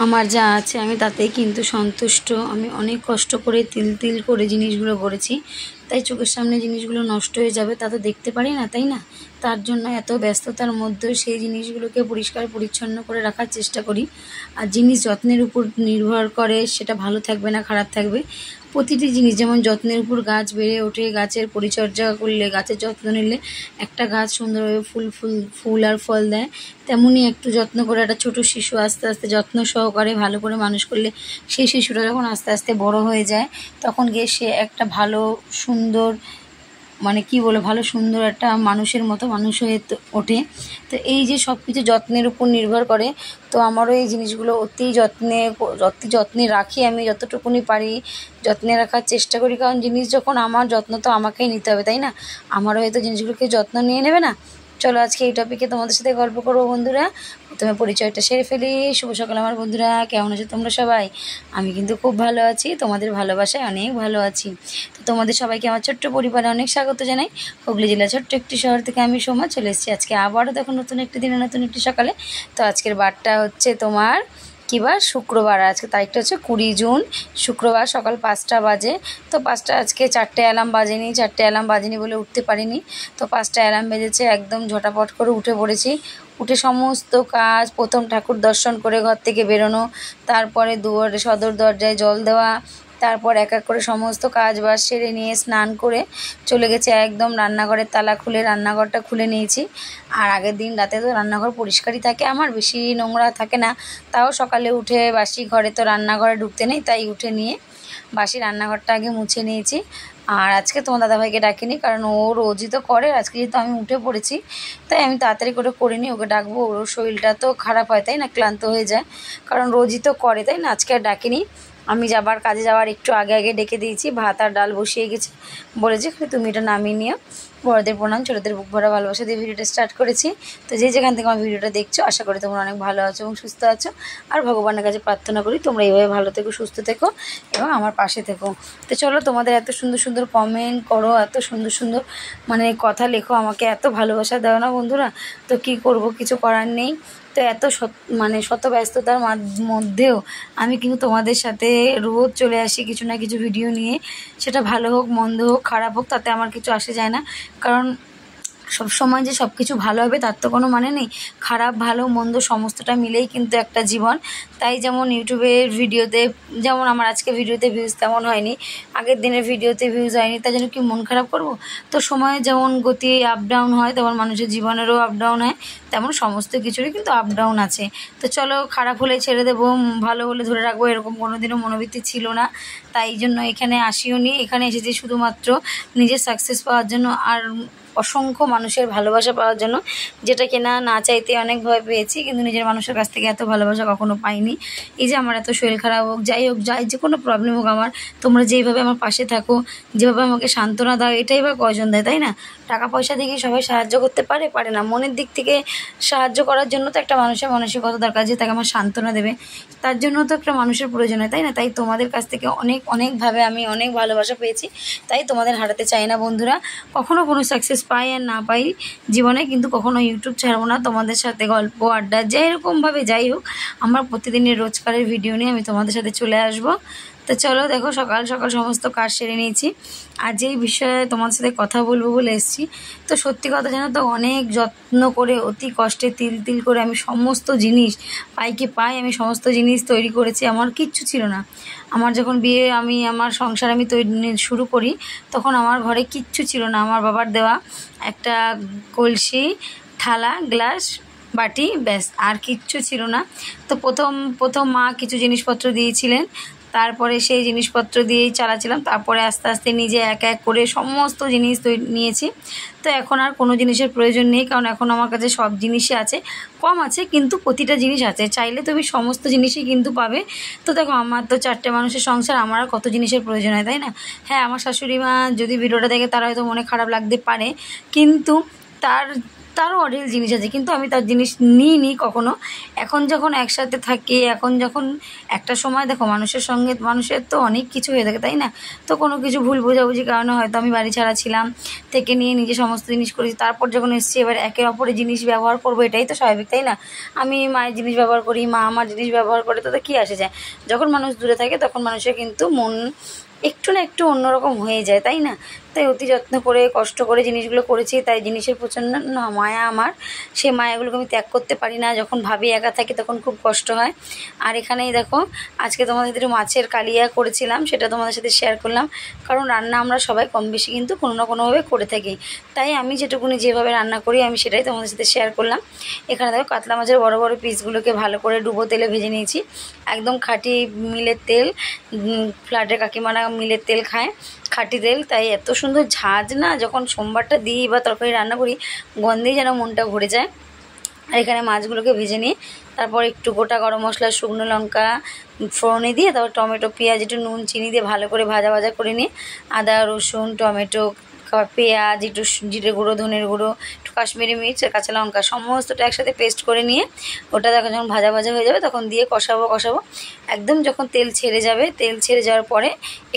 আমার যা আছে আমি তাতেই কিন্তু সন্তুষ্ট। আমি অনেক কষ্ট করে তিল তিল করে জিনিসগুলো গড়েছি, তাই চোখের সামনে জিনিসগুলো নষ্ট হয়ে যাবে তা তো দেখতে পারি না, তাই না? তার জন্য এত ব্যস্ততার মধ্যেও সেই জিনিসগুলোকে পরিষ্কার পরিচ্ছন্ন করে রাখার চেষ্টা করি। আর জিনিস যত্নের উপর নির্ভর করে সেটা ভালো থাকবে না খারাপ থাকবে। প্রতিটি জিনিস যেমন যত্নের উপর গাছ বেড়ে ওঠে, গাছের পরিচর্যা করলে, গাছের যত্ন নিলে একটা গাছ সুন্দরভাবে ফুল আর ফল দেয়। তেমনই একটু যত্ন করে একটা ছোটো শিশু আস্তে আস্তে যত্ন সহকারে ভালো করে মানুষ করলে সেই শিশুটা যখন আস্তে আস্তে বড় হয়ে যায় তখন গিয়ে সে একটা ভালো সুন্দর ভালো সুন্দর একটা মানুষের মতো মানুষ হয়ে ওঠে। তো এই যে সব কিছু যত্নের উপর নির্ভর করে, তো আমারও এই জিনিসগুলো অতি যত্নে রাখি। আমি যতটুকুনি পারি যত্নে রাখার চেষ্টা করি, কারণ জিনিস যখন আমার, যত্ন তো আমাকেই নিতে হবে, তাই না? আমারও হয়তো জিনিসগুলোকে যত্ন নিয়ে নেবে না। চলো আজকে এই টপিকে তোমাদের সাথে গল্প করবো বন্ধুরা। প্রথমে পরিচয়টা সেরে ফেলি। শুভ সকাল আমার বন্ধুরা, কেমন আছো তোমরা সবাই? আমি কিন্তু খুব ভালো আছি, তোমাদের ভালোবাসায় অনেক ভালো আছি। তো তোমাদের সবাইকে আমার ছোট্ট পরিবারে অনেক স্বাগত জানাই। হুগলি জেলা ছোট্ট একটি শহর থেকে আমি সোমা চলে এসেছি আজকে আবারও দেখো নতুন একটি দিনে নতুন একটি সকালে। তো আজকের বারটা হচ্ছে তোমার কী বার? শুক্রবার। আজকে তারিখটা হচ্ছে 20 জুন, শুক্রবার। সকাল 5টা বাজে। তো 5টা, আজকে 4টে অ্যালার্ম বাজেনি বলে উঠতে পারিনি। তো 5টা অ্যালার্ম বেজেছে, একদম ঝটাপট করে উঠে পড়েছি। উঠে সমস্ত কাজ, প্রথম ঠাকুর দর্শন করে ঘর থেকে বেরোনো, তারপরে সদর দরজায় জল দেওয়া, তারপর এক এক করে সমস্ত কাজ বাজ সেরে নিয়ে স্নান করে চলে গেছে একদম রান্নাঘরের তালা খুলে রান্নাঘরটা খুলে নিয়েছি। আর আগের দিন রাতে তো রান্নাঘর পরিষ্কারই থাকে, আমার বেশি নোংরা থাকে না। তাও সকালে উঠে বাসি ঘরে তো রান্নাঘরে ঢুকতে নেই, তাই উঠে নিয়ে বাসি রান্নাঘরটা আগে মুছে নিয়েছি। আর আজকে তোমার দাদাভাইকে ডাকিনি, কারণ ও রোজই তো করে। আজকে যেহেতু আমি উঠে পড়েছি তাই আমি তাড়াতাড়ি করে করিনি, ওকে ডাকবো। ওর শরীরটা তো খারাপ হয়, তাই না? ক্লান্ত হয়ে যায়, কারণ রোজই তো করে, তাই না? আজকে আর ডাকিনি। আমি কাজে যাওয়ার একটু আগে আগে ডেকে দিয়েছি। ভাত আর ডাল বসিয়ে গেছি, বলেছি তুমি এটা নামিয়ে নিও। বড়দের প্রণাম, ছোটোদের বুক ভরা ভালোবাসা দিয়ে ভিডিওটা স্টার্ট করেছি। তো যেখান থেকে আমার ভিডিওটা দেখছো, আশা করি তোমরা অনেক ভালো আছো এবং সুস্থ আছো। আর ভগবানের কাছে প্রার্থনা করি তোমরা এইভাবে ভালো থেকো, সুস্থ থেকো এবং আমার পাশে থেকো। তো চলো, তোমাদের এত সুন্দর সুন্দর কমেন্ট করো, এত সুন্দর সুন্দর কথা লেখো, আমাকে এত ভালোবাসা দাও না বন্ধুরা। তো কি করব, কিছু করার নেই। তো এত শত ব্যস্ততার মধ্যেও আমি কিন্তু তোমাদের সাথে রোজ চলে আসি কিছু না কিছু ভিডিও নিয়ে। সেটা ভালো হোক, মন্দ হোক, খারাপ হোক, তাতে আমার কিছু আসে যায় না। কারণ সব সময় যে সব কিছু ভালো হবে তার তো কোনো মানে নেই। খারাপ ভালো মন্দ সমস্তটা মিলেই কিন্তু একটা জীবন। তাই যেমন ইউটিউবের ভিডিওতে, যেমন আমার আজকে ভিডিওতে ভিউজ তেমন হয়নি, আগের দিনের ভিডিওতে ভিউজ হয়নি, তাই জন্য কি মন খারাপ করব? তো সময়ে যেমন গতি আপ ডাউন হয়, তেমন মানুষের জীবনেরও আপ ডাউন হয়, তেমন সমস্ত কিছুরই কিন্তু আপ ডাউন আছে। তো চলো, খারাপ হলে ছেড়ে দেবো, ভালো হলে ধরে রাখবো, এরকম কোনো দিনও মনোবৃত্তি ছিল না। তাই জন্য এখানে আসিও নি। এখানে এসেছি শুধুমাত্র নিজের সাকসেস পাওয়ার জন্য আর অসংখ্য মানুষের ভালোবাসা পাওয়ার জন্য, যেটা কিনা না চাইতে অনেক ভয় পেয়েছি, কিন্তু নিজের মানুষের কাছ থেকে এত ভালোবাসা কখনো পাইনি। এই যে আমার এত শরীর খারাপ হোক, যাই যে কোনো প্রবলেম হোক, তোমরা যেইভাবে আমার পাশে থাকো, যেভাবে আমাকে সান্ত্বনা দাও, এটাই বা কয়জন দেয়, তাই না? টাকা পয়সা দিয়ে সবাই সাহায্য করতে পারে না। মনের দিক থেকে সাহায্য করার জন্য তো একটা মানুষের মানসিকতা দরকার, যে তাকে আমার সান্ত্বনা দেবে, তার জন্য তো একটা মানুষের প্রয়োজন হয়, তাই না? তাই তোমাদের কাছ থেকে অনেকভাবে আমি অনেক ভালোবাসা পেয়েছি, তাই তোমাদের হারাতে চাই না বন্ধুরা। কখনো কোনো সাকসেস পাই আর না পাই জীবনে, কিন্তু কখনো ইউটিউব ছাড়বো না। তোমাদের সাথে গল্প আড্ডা যেরকমভাবে যাই হোক, আমার প্রতিদিনের রোজকারের ভিডিও নিয়ে আমি তোমাদের সাথে চলে আসবো। তো চলো, দেখো সকাল সকাল সমস্ত কাজ সেরে নিয়েছি। আর যেই বিষয়ে তোমাদের সাথে কথা বলবো বলে এসেছি, তো সত্যি কথা জানো তো, অনেক যত্ন করে অতি কষ্টে তিল তিল করে আমি সমস্ত জিনিস আমি সমস্ত জিনিস তৈরি করেছি। আমার কিচ্ছু ছিল না। আমার যখন বিয়ে, আমার সংসার আমি শুরু করি, তখন আমার ঘরে কিচ্ছু ছিল না। আমার বাবার দেওয়া একটা কলসি, থালা, গ্লাস, বাটি, ব্যাস, আর কিচ্ছু ছিল না। তো প্রথম মা কিছু জিনিসপত্র দিয়েছিলেন, তারপরে সেই জিনিসপত্র দিয়েই চালাছিলাম। তারপরে আস্তে আস্তে নিজে এক এক করে সমস্ত জিনিস নিয়েছি। তো এখন আর কোনো জিনিসের প্রয়োজন নেই, কারণ এখন আমার কাছে সব জিনিসই আছে। কম আছে কিন্তু প্রতিটা জিনিস আছে, চাইলে তুমি সমস্ত জিনিসই কিন্তু পাবে। তো দেখো, আমার তো 4টে মানুষের সংসার, আমার আর কত জিনিসের প্রয়োজন হয়, তাই না? হ্যাঁ, আমার শাশুড়ি মা যদি ভিডিওটা দেখে তারা হয়তো মনে খারাপ লাগতে পারে, কিন্তু তার তারও অঢেল জিনিস আছে, কিন্তু আমি তার জিনিস নিইনি কখনো। এখন যখন একসাথে থাকি, এখন যখন একটা সময় দেখো মানুষের সঙ্গে মানুষের তো অনেক কিছু হয়ে থাকে, তাই না? তো কোনো কিছু ভুল বোঝাবুঝির কারণে হয়তো আমি বাড়ি ছাড়া ছিলাম, থেকে নিয়ে নিজে সমস্ত জিনিস করেছি। তারপর যখন এসেছি এবার একে অপরের জিনিস ব্যবহার করবো, এটাই তো স্বাভাবিক, তাই না? আমি মায়ের জিনিস ব্যবহার করি, মা আমার জিনিস ব্যবহার করে, তাতে কী আসে যায়? যখন মানুষ দূরে থাকে তখন মানুষের কিন্তু মন একটু না একটু অন্যরকম হয়ে যায়, তাই না? তাই অতি যত্ন করে কষ্ট করে জিনিসগুলো করেছি, তাই জিনিসের প্রচণ্ড না মায়া আমার, সেই মায়াগুলোকে আমি ত্যাগ করতে পারি না। যখন ভাবি একা থাকি তখন খুব কষ্ট হয়। আর এখানেই দেখো আজকে তোমাদের সাথে মাছের কালিয়া করেছিলাম, সেটা তোমাদের সাথে শেয়ার করলাম। কারণ রান্না আমরা সবাই কম বেশি কিন্তু কোনো না কোনোভাবে করে থাকি, তাই আমি যেটুকুনি যেভাবে রান্না করি আমি সেটাই তোমাদের সাথে শেয়ার করলাম। এখানে দেখো কাতলা মাছের বড় বড় পিসগুলোকে ভালো করে ডুবো তেলে ভেজে নিয়েছি, একদম খাঁটি মিলের তেল, ফ্ল্যাটের কাকিমারা মিলের তেল খায়, খাঁটি তেল, তাই এত সুন্দর ঝাঁজ না, যখন সোমবারটা দিই বা তরকারি রান্না করি গন্ধেই যেন মনটা ভরে যায়। আর এখানে মাছগুলোকে ভেজে নিয়ে তারপর একটু গোটা গরম মশলা, শুকনো লঙ্কা ফোড়নে দিয়ে তারপর টমেটো, পেঁয়াজ, একটু নুন চিনি দিয়ে ভালো করে ভাজা ভাজা করে নিয়ে আদা রসুন টমেটো পেঁয়াজ, একটু জিরে গুঁড়ো, ধনের গুঁড়ো, একটু কাশ্মীরি মির্চ, কাঁচা লঙ্কা সমস্তটা একসাথে পেস্ট করে নিয়ে ওটা দেখো যখন ভাজা ভাজা হয়ে যাবে তখন দিয়ে কষাবো কষাবো, একদম যখন তেল ছেড়ে যাবে, তেল ছেড়ে যাওয়ার পরে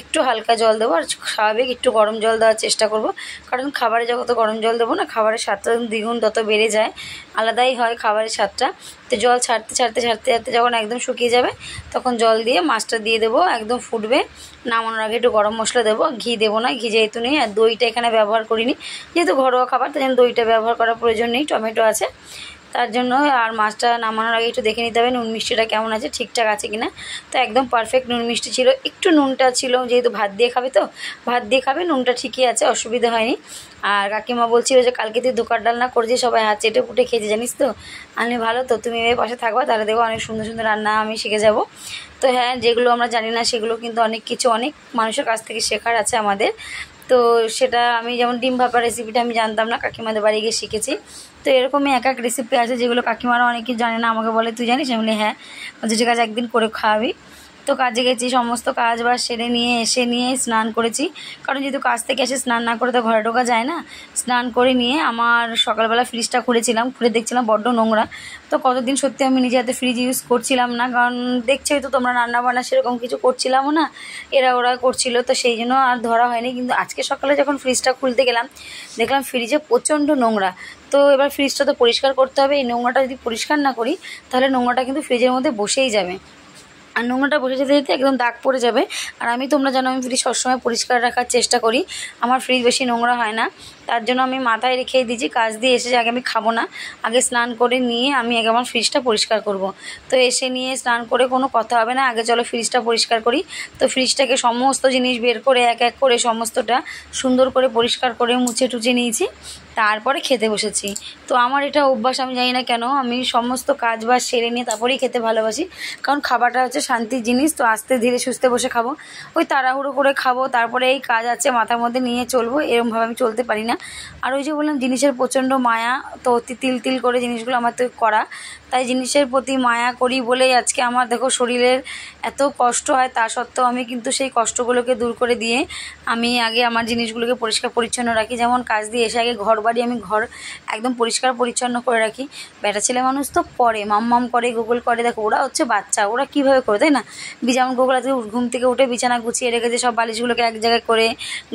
একটু হালকা জল দেবো। আর স্বাভাবিক একটু গরম জল দেওয়ার চেষ্টা করব, কারণ খাবারে যত গরম জল দেবো না খাবারের স্বাদটা দ্বিগুণ তত বেড়ে যায়, আলাদাই হয় খাবারের স্বাদটা। তো জল ছাড়তে ছাড়তে ছাড়তে ছাড়তে যখন একদম শুকিয়ে যাবে তখন জল দিয়ে মাছটা দিয়ে দেবো, একদম ফুটবে। নামানোর আগে একটু গরম মশলা দেবো, ঘি দেবো না, ঘি যেহেতু নেই, আর দইটা এখানে ব্যবহার করিনি, যেহেতু ঘরোয়া খাবার তাই জন্য দইটা ব্যবহার করার প্রয়োজন নেই, টমেটো আছে তার জন্য। আর মাছটা নামানোর আগে একটু দেখে নিতে হবে নুন মিষ্টিটা কেমন আছে, ঠিকঠাক আছে কিনা। তো একদম পারফেক্ট নুন মিষ্টি ছিল, একটু নুনটা ছিল, যেহেতু ভাত দিয়ে খাবে তো ভাত দিয়ে খাবে, নুনটা ঠিকই আছে, অসুবিধা হয়নি। আর কাকিমা বলছিল যে কালকে তুই দোকান ডালনা করেছি, সবাই হাত চেটে পুটে খেয়েছে জানিস তো। আমি ভালো তো, তুমি এর পাশে থাকবা, তাহলে দেখো অনেক সুন্দর সুন্দর রান্না আমি শিখে যাব। তো হ্যাঁ, যেগুলো আমরা জানি না সেগুলো কিন্তু অনেক কিছু অনেক মানুষের কাছ থেকে শেখার আছে আমাদের। তো সেটা আমি যেমন ডিম ভাপা রেসিপিটা আমি জানতাম না, কাকিমাদের বাড়ি গিয়ে শিখেছি। তো এরকমই এক এক রেসিপি আছে যেগুলো কাকিমারা অনেকে জানে না, আমাকে বলে তুই জানিস? আমি বলি হ্যাঁ, বলছে ঠিক আছে একদিন করে খাওয়াবি। তো কাজে গেছি, সমস্ত কাজ বাজ সেরে নিয়ে এসে নিয়ে স্নান করেছি, কারণ যেহেতু কাজ থেকে এসে স্নান না করে তো ঘরে ঢোকা যায় না। স্নান করে নিয়ে আমার সকালবেলা ফ্রিজটা খুলেছিলাম, খুলে দেখছিলাম বড্ড নোংরা। তো কতদিন সত্যি আমি নিজে হাতে ফ্রিজ ইউজ করছিলাম না, কারণ দেখছোই তো তোমরা রান্না বান্না সেরকম কিছু করছিলামও না, এরা ওরা করছিল, তো সেই জন্য আর ধরা হয়নি। কিন্তু আজকে সকালে যখন ফ্রিজটা খুলতে গেলাম দেখলাম ফ্রিজে প্রচণ্ড নোংরা। তো এবার ফ্রিজটা তো পরিষ্কার করতে হবে, এই নোংরাটা যদি পরিষ্কার না করি তাহলে নোংরাটা কিন্তু ফ্রিজের মধ্যে বসেই যাবে, আর নোংরাটা বসে যেতে যেতে একদম দাগ পড়ে যাবে। আর আমি, তোমরা জানো আমি ফ্রিজ সবসময় পরিষ্কার রাখার চেষ্টা করি, আমার ফ্রিজ বেশি নোংরা হয় না, তার জন্য আমি মাথায় রেখেই দিয়েছি কাজ দিয়ে এসে আগে আমি খাবো না, আগে স্নান করে নিয়ে আমি আগে আমার ফ্রিজটা পরিষ্কার করব। তো এসে নিয়ে স্নান করে কোনো কথা হবে না, আগে চলো ফ্রিজটা পরিষ্কার করি। তো ফ্রিজটাকে সমস্ত জিনিস বের করে এক এক করে সমস্তটা সুন্দর করে পরিষ্কার করে মুছে টুচে নিয়েছি, তারপরে খেতে বসেছি। তো আমার এটা অভ্যাস, আমি জানি না কেন আমি সমস্ত কাজ বাজ সেরে নিয়ে তারপরেই খেতে ভালোবাসি, কারণ খাবারটা হচ্ছে শান্তির জিনিস। তো আস্তে ধীরে সুস্থে বসে খাবো, ওই তাড়াহুড়ো করে খাবো তারপরে এই কাজ আছে মাথার মধ্যে নিয়ে চলবো, এরকমভাবে আমি চলতে পারি না। আর ওই যে বললাম জিনিসের প্রচণ্ড মায়া, তো অতি তিল তিল করে জিনিসগুলো আমার তো করা, তাই জিনিসের প্রতি মায়া করি বলেই আজকে আমার দেখো শরীরের এত কষ্ট হয়, তা সত্ত্বেও আমি কিন্তু সেই কষ্টগুলোকে দূর করে দিয়ে আমি আগে আমার জিনিসগুলোকে পরিষ্কার পরিচ্ছন্ন রাখি। যেমন কাজ দিয়ে এসে আগে ঘর বাড়ি আমি ঘর একদম পরিষ্কার পরিচ্ছন্ন করে রাখি। বেটা ছেলে মানুষ তো করে মাম করে, গুগল করে, দেখো ওরা হচ্ছে বাচ্চা, ওরা কীভাবে করে তাই না? যেমন গুগল আজকে ঘুম থেকে উঠে বিছানা গুছিয়ে রেখেছে, সব বালিশগুলোকে এক জায়গায় করে,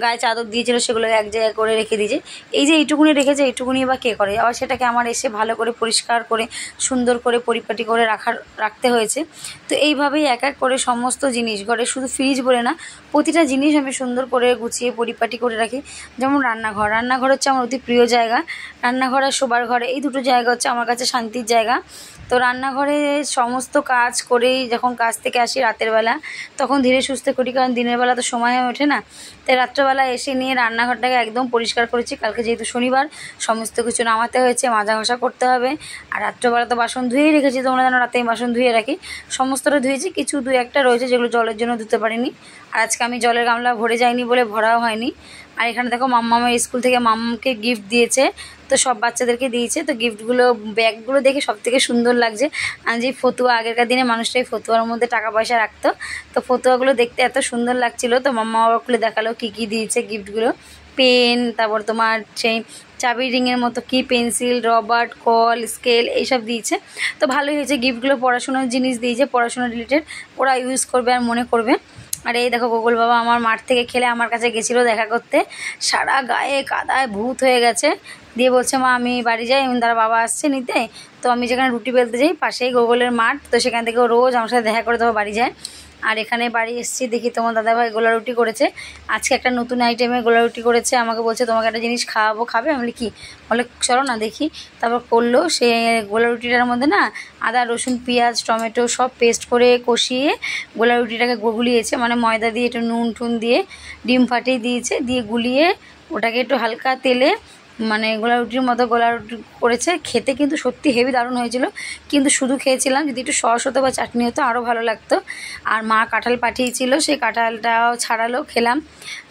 গায়ে চাদর দিয়েছিল সেগুলোকে এক জায়গায় করে রেখে দিয়েছে। এই যে এইটুকুনি রেখেছে, এইটুকুনি বা কে করে? আবার সেটাকে আমার এসে ভালো করে পরিষ্কার করে সুন্দর করে পরিপাটি করে রাখতে হয়েছে। তো এইভাবেই এক এক করে সমস্ত জিনিস ঘরে, শুধু ফ্রিজ বলে না, প্রতিটা জিনিস আমি সুন্দর করে গুছিয়ে পরিপাটি করে রাখি। যেমন রান্নাঘর হচ্ছে আমার অতি প্রিয় জায়গা, রান্নাঘর আর শোবার ঘরে এই দুটো জায়গা হচ্ছে আমার কাছে শান্তির জায়গা। তো রান্নাঘরে সমস্ত কাজ করেই যখন কাজ থেকে আসি রাতের বেলা তখন ধীরে সুস্থে করি, কারণ দিনের বেলা তো সময় হয়ে ওঠে না। তাই রাত্রেবেলা এসে নিয়ে রান্নাঘরটাকে একদম পরিষ্কার করেছি, কালকে যেহেতু শনিবার সমস্ত কিছু নামাতে হয়েছে, মাজা ঘষা করতে হবে। আর রাত্রেবেলা তো বাসন ধুয়েই রেখেছি, তোমরা জানো রাতে আমি বাসন ধুয়ে রাখি, সমস্তটা ধুয়েছি, কিছু দু একটা রয়েছে যেগুলো জলের জন্য ধুতে পারিনি। আর আজকে আমি জলের গামলা ভরে যায়নি বলে ভরাও হয়নি। আর এখানে দেখো মাম্মামের স্কুল থেকে মাম্মাকে গিফট দিয়েছে, তো সব বাচ্চাদেরকে দিয়েছে। তো গিফটগুলো ব্যাগগুলো দেখে সব থেকে সুন্দর লাগছে। আর যে ফতুয়া, আগেরকার দিনে মানুষটাই ফতুয়ার মধ্যে টাকা পয়সা রাখতো, তো ফতুয়াগুলো দেখতে এত সুন্দর লাগছিল। তো মাম্মা আবার খুলে দেখালো কী কী দিয়েছে গিফটগুলো, পেন, তারপর তোমার সেই চাবি রিংয়ের মতো কি পেন্সিল, রবার, কল, স্কেল এইসব দিয়েছে। তো ভালোই হয়েছে, গিফটগুলো পড়াশোনার জিনিস দিয়েছে, পড়াশোনা রিলেটেড, ওরা ইউজ করবে আর মনে করবে। আর এই দেখো গোকুল বাবা আমার মাঠ থেকে খেলে আমার কাছে গেছিলো দেখা করতে, সারা গায়ে কাদায় ভূত হয়ে গেছে, দিয়ে বলছে মা আমি বাড়ি যাই, এমন তারা বাবা আসছে নিতে। তো আমি যেখানে রুটি বেলতে যাই পাশেই গোকুলের মাঠ, তো সেখান থেকেও রোজ আমার সাথে দেখা করে তবে বাড়ি যায়। আর এখানে বাড়ি এসেছি, দেখি তোমার দাদাভাই গোলা রুটি করেছে, আজকে একটা নতুন আইটেমে গোলা রুটি করেছে। আমাকে বলছে তোমাকে একটা জিনিস খাওয়াবো, খাবে? আমি বলি কি? বলে চলো না দেখি। তারপর করলো, সে গোলা রুটিটার মধ্যে না আদা, রসুন, পেঁয়াজ, টমেটো সব পেস্ট করে কষিয়ে গোলা রুটিটাকে গুলিয়েছে, মানে ময়দা দিয়ে একটু নুন টুন দিয়ে ডিম ফাটিয়ে দিয়েছে, দিয়ে গুলিয়ে ওটাকে একটু হালকা তেলে মানে গোলা রুটির মতো গোলা রুটি করেছে। খেতে কিন্তু সত্যি হেভি দারুণ হয়েছিল, কিন্তু শুধু খেয়েছিলাম, যদি একটু সস হতো বা চাটনি হতো আরও ভালো লাগতো। আর মা কাঁঠাল পাঠিয়েছিল, সেই কাঁঠালটাও ছাড়ালো, খেলাম।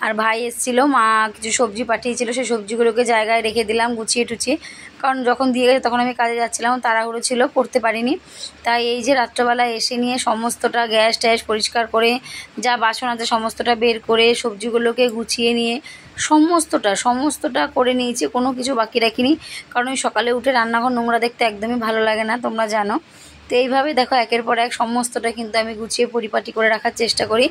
আর ভাই এসেছিলো, মা কিছু সবজি পাঠিয়েছিল, সেই সবজিগুলোকে জায়গায় রেখে দিলাম গুছিয়ে টুচিয়ে, কারণ যখন দিয়ে গেছে তখন আমি কাজে যাচ্ছিলাম, তাড়াহুড়ো ছিল, করতে পারিনি। তাই এই যে রাত্রবেলা এসে নিয়ে সমস্তটা গ্যাস ট্যাস পরিষ্কার করে, যা বাসন আছে সমস্তটা বের করে, সবজিগুলোকে গুছিয়ে নিয়ে সমস্তটা করে নিয়েছি, কোনো কিছু বাকি রাখিনি, কারণ ওই সকালে উঠে রান্নাঘর নোংরা দেখতে একদমই ভালো লাগে না, তোমরা জানো। তো এইভাবে দেখো একের পর এক সমস্তটা কিন্তু আমি গুছিয়ে পরিপাটি করে রাখার চেষ্টা করি।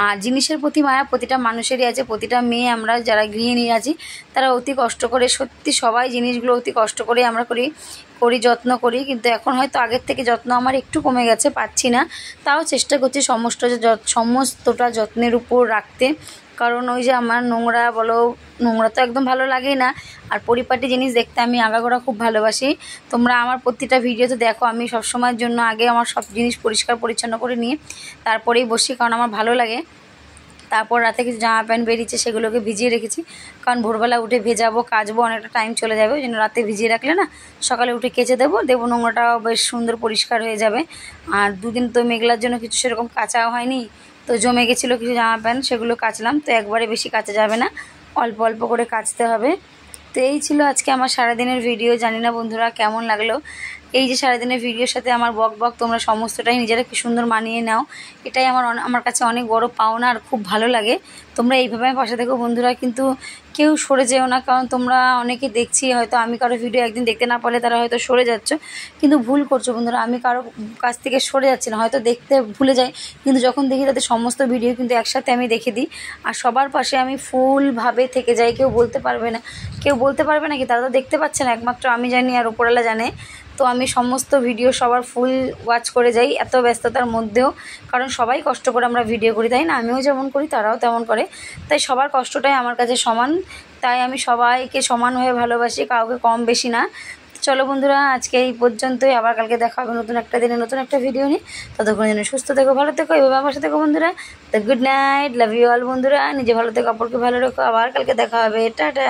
আর জিনিসের প্রতি মায়া প্রতিটা মানুষেরই আছে, প্রতিটা মেয়ে আমরা যারা গৃহিণী আছি তারা অতি কষ্ট করে, সত্যি সবাই জিনিসগুলো অতি কষ্ট করে আমরা করি যত্ন করি, কিন্তু এখন হয়তো আগের থেকে যত্ন আমার একটু কমে গেছে, পাচ্ছি না, তাও চেষ্টা করছি সমস্তটা যত্নের উপর রাখতে। কারণ ওই যে আমার নোংরা তো একদম ভালো লাগেই না, আর পরিপাটি জিনিস দেখতে আমি আগাগোড়া খুব ভালোবাসি। তোমরা আমার প্রতিটা ভিডিওতে দেখো আমি সবসময়ের জন্য আগে আমার সব জিনিস পরিষ্কার পরিচ্ছন্ন করে নিয়ে তারপরেই বসি, কারণ আমার ভালো লাগে। তারপর রাতে কিছু জামা প্যান্ট বেরিয়েছে সেগুলোকে ভিজিয়ে রেখেছি, কারণ ভোরবেলা উঠে ভেজাবো, কাচবো, অনেকটা টাইম চলে যাবে, ওই জন্য রাতে ভিজিয়ে রাখলে না সকালে উঠে কেচে দেবো নোংরাটাও বেশ সুন্দর পরিষ্কার হয়ে যাবে। আর দুদিন তো মেঘলার জন্য কিছু সেরকম কাচাও হয়নি, তো জমে গেছিলো কিছু জামা প্যান্ট, সেগুলো কাচলাম। তো একবারে বেশি কাচা যাবে না, অল্প অল্প করে কাচতে হবে। তো এই ছিল আজকে আমার সারাদিনের ভিডিও। জানি না বন্ধুরা কেমন লাগলো এই যে সারাদিনের ভিডিওর সাথে আমার বক তোমরা সমস্তটাই নিজেরা কি সুন্দর মানিয়ে নাও, এটাই আমার কাছে অনেক বড় পাওনা, আর খুব ভালো লাগে। তোমরা এইভাবে পাশে থেকো বন্ধুরা, কিন্তু কেউ সরে যেও না, কারণ তোমরা অনেকে দেখছি হয়তো আমি কারো ভিডিও একদিন দেখতে না পারলে তারা হয়তো সরে যাচ্ছ, কিন্তু ভুল করছো বন্ধুরা। আমি কারো কাছ থেকে সরে যাচ্ছি না, হয়তো দেখতে ভুলে যাই, কিন্তু যখন দেখি তাদের সমস্ত ভিডিও কিন্তু একসাথে আমি দেখে দিই, আর সবার পাশে আমি ফুলভাবে থেকে যাই। কেউ বলতে পারবে না কি, তারা তো দেখতে পাচ্ছে না, একমাত্র আমি জানি আর উপরওয়ালা জানে। তো আমি সমস্ত ভিডিও সবার ফুল ওয়াচ করে যাই এত ব্যস্ততার মধ্যেও, কারণ সবাই কষ্ট করে আমরা ভিডিও করি, তাই না? আমিও যেমন করি তারাও তেমন করে, তাই সবার কষ্টটাই আমার কাছে সমান, তাই আমি সবাইকে সমান হয়ে ভালোবাসি, কাউকে কম বেশি না। চলো বন্ধুরা আজকে এই পর্যন্তই, আবার কালকে দেখা হবে নতুন একটা দিনে নতুন একটা ভিডিও নিয়ে। ততক্ষণ যেন সুস্থ থেকো, ভালো থেকো, এভাবে আমার সাথে থেকো বন্ধুরা। তো good night, love you all বন্ধুরা, নিজে ভালো থেকো, অপরকে ভালো রেখো, আবার কালকে দেখা হবে, টাটা।